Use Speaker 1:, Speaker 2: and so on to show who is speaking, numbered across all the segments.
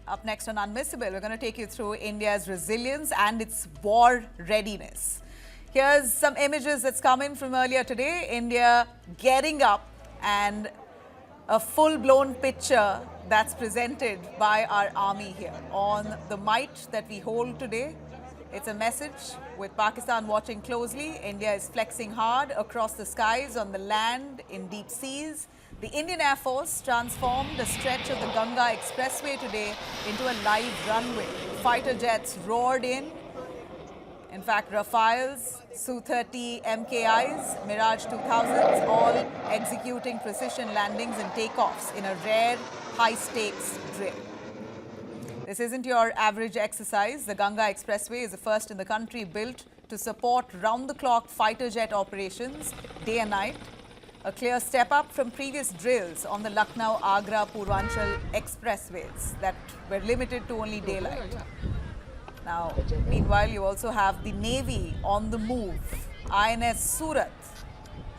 Speaker 1: Up next on Unmissable, we're going to take you through India's resilience and its war readiness. Here's some images that's come in from earlier today. India getting up, and a full-blown picture that's presented by our army here on the might that we hold today. It's a message with Pakistan watching closely. India is flexing hard across the skies, on the land, in deep seas. The Indian Air Force transformed a stretch of the Ganga Expressway today into a live runway. Fighter jets roared in. In fact, Rafales, Su-30 MKIs, Mirage 2000s, all executing precision landings and takeoffs in a rare, high-stakes drill. This isn't your average exercise. The Ganga Expressway is the first in the country built to support round-the-clock fighter jet operations day and night. A clear step up from previous drills on the Lucknow-Agra-Purvanchal expressways that were limited to only daylight. Now, meanwhile, you also have the Navy on the move. INS Surat,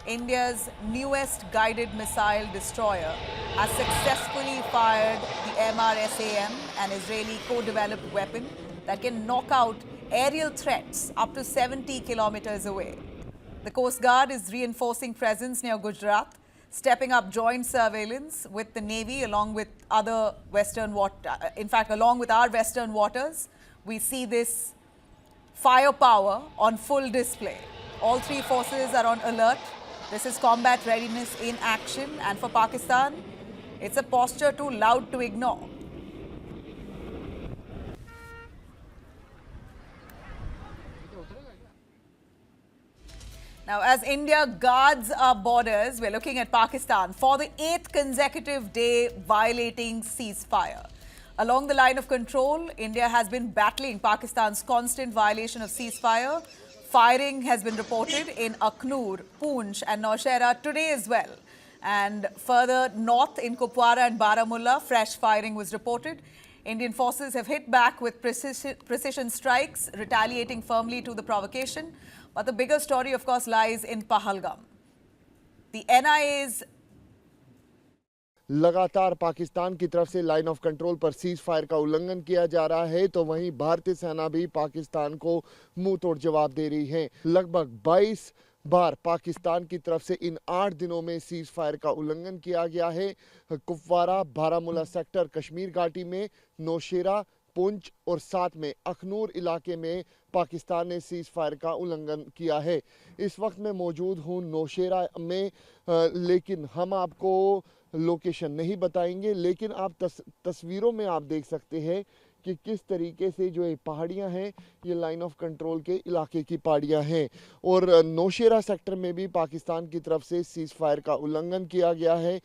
Speaker 1: India's newest guided missile destroyer, has successfully fired the MRSAM, an Israeli co-developed weapon that can knock out aerial threats up to 70 kilometers away. The Coast Guard is reinforcing presence near Gujarat, stepping up joint surveillance with the Navy along with other Western along with our Western waters. We see this firepower on full display. All three forces are on alert. This is combat readiness in action, and for Pakistan, it's a posture too loud to ignore. Now, as India guards our borders, we're looking at Pakistan for the 8th consecutive day violating ceasefire. Along the line of control, India has been battling Pakistan's constant violation of ceasefire. Firing has been reported in Aknoor, Poonch and Nowshera today as well. And further north in Kupwara and Baramulla, fresh firing was reported. Indian forces have hit back with precision strikes, retaliating firmly to the provocation. But the bigger story, of course, lies in Pahalgam. The NIA's
Speaker 2: लगातार पाकिस्तान की तरफ से line of control पर cease fire का उल्लंघन किया जा रहा है, तो वहीं भारतीय सेना भी पाकिस्तान को मुंह तोड़ जवाब दे रही है। लगभग 22 बार पाकिस्तान की तरफ से इन 8 दिनों में सीज फायर का उल्लंघन किया गया है। कुपवारा, बारामूला सेक्टर, कश्मीर घाटी में, नौशेरा, पुंछ और साथ में अखनूर इलाके में पाकिस्तान ने सीज फायर का उल्लंघन किया है। इस वक्त मैं मौजूद हूं नौशेरा में, लेकिन हम आपको लोकेशन नहीं बताएंगे, लेकिन आप तस्वीरों में आप देख सकते हैं कि किस तरीके से जो ये पहाड़ियां हैं, ये लाइन ऑफ कंट्रोल के इलाके की पहाड़ियां हैं। और नौशेरा सेक्टर में भी पाकिस्तान की तरफ से सीज फायर का उल्लंघन किया गया है।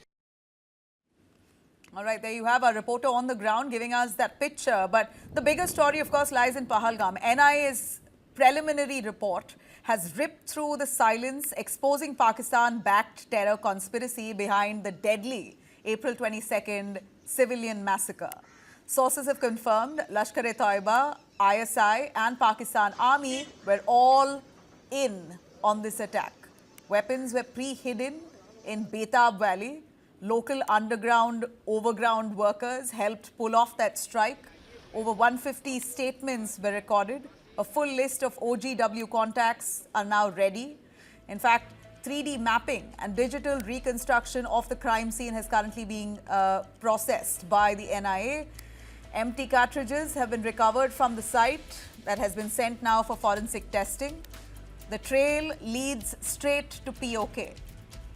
Speaker 1: All right, there you have our reporter on the ground giving us that picture. But the bigger story, of course, lies in Pahalgam. NIA's preliminary report has ripped through the silence, exposing Pakistan-backed terror conspiracy behind the deadly April 22nd civilian massacre. Sources have confirmed Lashkar-e-Toiba, ISI and Pakistan Army were all in on this attack. Weapons were pre-hidden in Betab Valley. Local underground, overground workers helped pull off that strike. Over 150 statements were recorded. A full list of OGW contacts are now ready. In fact, 3D mapping and digital reconstruction of the crime scene has currently been processed by the NIA. Empty cartridges have been recovered from the site that has been sent now for forensic testing. The trail leads straight to POK.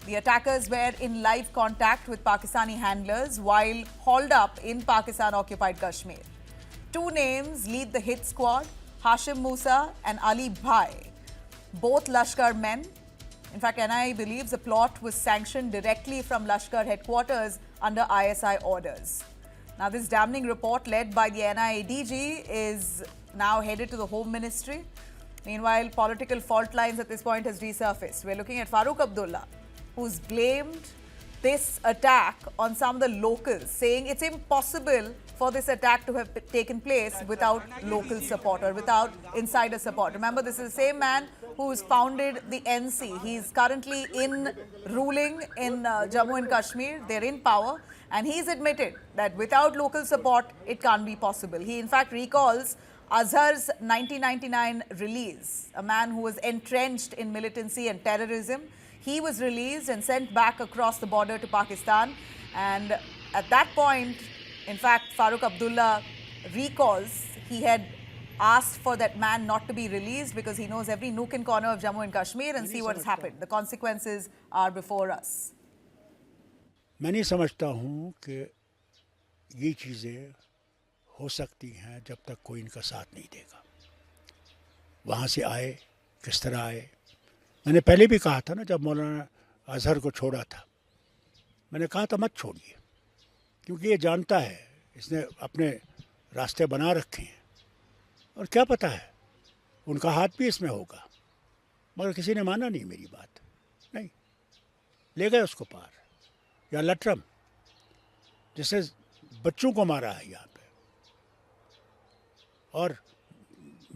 Speaker 1: The attackers were in live contact with Pakistani handlers while hauled up in Pakistan-occupied Kashmir. Two names lead the hit squad, Hashim Musa and Ali Bhai, both Lashkar men. In fact, NIA believes the plot was sanctioned directly from Lashkar headquarters under ISI orders. Now, this damning report led by the NIA DG is now headed to the Home Ministry. Meanwhile, political fault lines at this point has resurfaced. We're looking at Farooq Abdullah, who's blamed this attack on some of the locals, saying it's impossible for this attack to have taken place without local support or without insider support. Remember, this is the same man who's founded the NC. He's currently ruling in Jammu and Kashmir. They're in power. And he's admitted that without local support, it can't be possible. He, in fact, recalls Azhar's 1999 release, a man who was entrenched in militancy and terrorism. He was released and sent back across the border to Pakistan. And at that point, in fact, Farooq Abdullah recalls he had asked for that man not to be released because he knows every nook and corner of Jammu and Kashmir, and see what has happened. The consequences are before us.
Speaker 3: मैं नहीं समझता हूँ कि ये चीज़ें हो सकती हैं जब तक कोई इनका साथ नहीं देगा। वहाँ से आए, किस तरह आए। मैंने पहले भी कहा था ना, जब मौलाना अजहर को छोड़ा था, मैंने कहा था मत छोड़िए, क्योंकि ये जानता है इसने अपने रास्ते बना रखे हैं और क्या पता है उनका हाथ भी इसमें होगा। मगर किसी ने माना नहीं मेरी बात, नहीं ले गए उसको पार। या लटरम जिसने बच्चों को मारा है यहाँ पे, और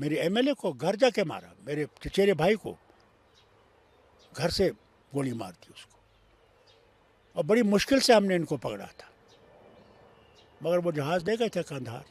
Speaker 3: मेरे एमएलए को घर जाके मारा, मेरे चचेरे भाई को घर से गोली मार दी उसको, और बड़ी मुश्किल से हमने इनको पकड़ा था। मगर वो जहाज़ ले गए थे कंधार।